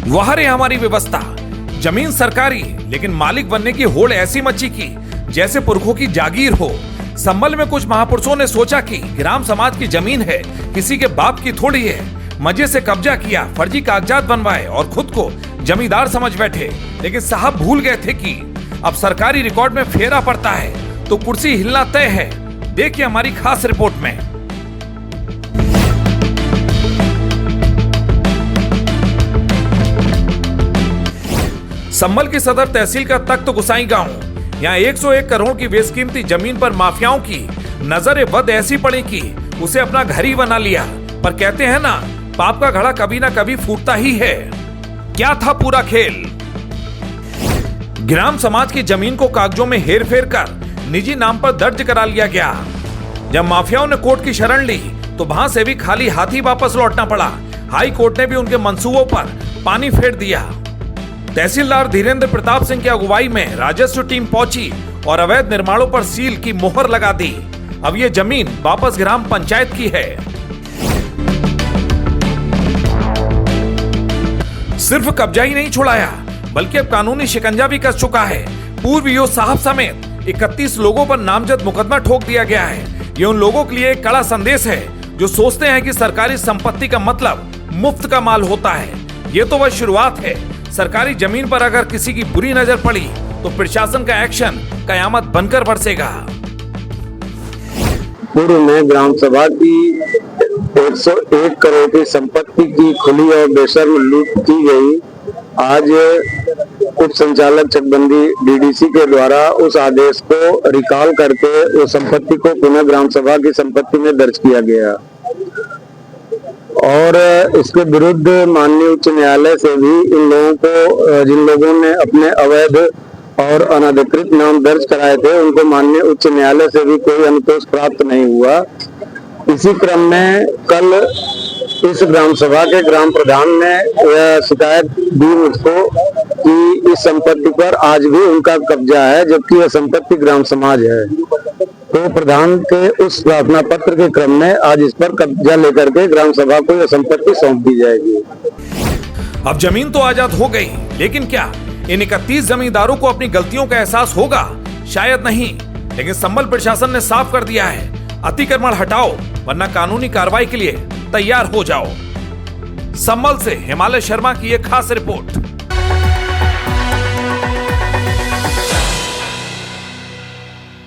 वह रे हमारी व्यवस्था, जमीन सरकारी लेकिन मालिक बनने की होड़ ऐसी मची की जैसे पुरखों की जागीर हो। संभल में कुछ महापुरुषों ने सोचा कि ग्राम समाज की जमीन है, किसी के बाप की थोड़ी है। मजे से कब्जा किया, फर्जी कागजात बनवाए और खुद को जमींदार समझ बैठे। लेकिन साहब भूल गए थे कि अब सरकारी रिकॉर्ड में फेरा पड़ता है तो कुर्सी हिलना तय है। देखिए हमारी खास रिपोर्ट में। संभल की सदर तहसील का तख्त गुसाई गांव, यहाँ 101 करोड़ की बेशकीमती जमीन पर माफियाओं की नजर बद ऐसी पड़ी कि उसे अपना घर ही बना लिया। पर कहते हैं ना, पाप का घड़ा कभी ना कभी फूटता ही है। क्या था पूरा खेल? ग्राम समाज की जमीन को कागजों में हेर फेर कर निजी नाम पर दर्ज करा लिया गया। जब माफियाओं ने कोर्ट की शरण ली तो वहां से भी खाली हाथ ही वापस लौटना पड़ा। हाई कोर्ट ने भी उनके मंसूबों पर पानी फेर दिया। तहसीलदार धीरेन्द्र प्रताप सिंह की अगुवाई में राजस्व टीम पहुंची और अवैध निर्माणों पर सील की मोहर लगा दी। अब ये जमीन वापस ग्राम पंचायत की है। सिर्फ कब्जा ही नहीं छुड़ाया बल्कि अब कानूनी शिकंजा भी कस चुका है। पूर्व ईओ साहब समेत 31 लोगों पर नामजद मुकदमा ठोक दिया गया है। ये उन लोगों के लिए एक कड़ा संदेश है जो सोचते हैं कि सरकारी संपत्ति का मतलब मुफ्त का माल होता है। ये तो बस शुरुआत है। सरकारी जमीन पर अगर किसी की बुरी नजर पड़ी तो प्रशासन का एक्शन कयामत बनकर बरसेगा। पूर्व में ग्राम सभा की 101 करोड़ की संपत्ति की खुली और बेशर्म लूट की गई। आज उप संचालक चकबंदी डीडीसी के द्वारा उस आदेश को रिकॉल करके उस संपत्ति को पुनः ग्राम सभा की संपत्ति में दर्ज किया गया और इसके विरुद्ध माननीय उच्च न्यायालय से भी इन लोगों को, जिन लोगों ने अपने अवैध और अनधिकृत नाम दर्ज कराए थे, उनको माननीय उच्च न्यायालय से भी कोई अनुतोष प्राप्त नहीं हुआ। इसी क्रम में कल इस ग्राम सभा के ग्राम प्रधान ने यह शिकायत दी मुझको कि इस संपत्ति पर आज भी उनका कब्जा है, जबकि यह संपत्ति ग्राम समाज है। तो प्रधान के उस प्रार्थना पत्र के क्रम में आज इस पर कब्जा लेकर के ग्राम सभा को यह संपत्ति सौंप दी जाएगी। अब जमीन तो आजाद हो गई, लेकिन क्या इन 31 जमींदारों को अपनी गलतियों का एहसास होगा? शायद नहीं। लेकिन संभल प्रशासन ने साफ कर दिया है, अतिक्रमण हटाओ वरना कानूनी कार्रवाई के लिए तैयार हो जाओ। संभल से हिमालय शर्मा की एक खास रिपोर्ट।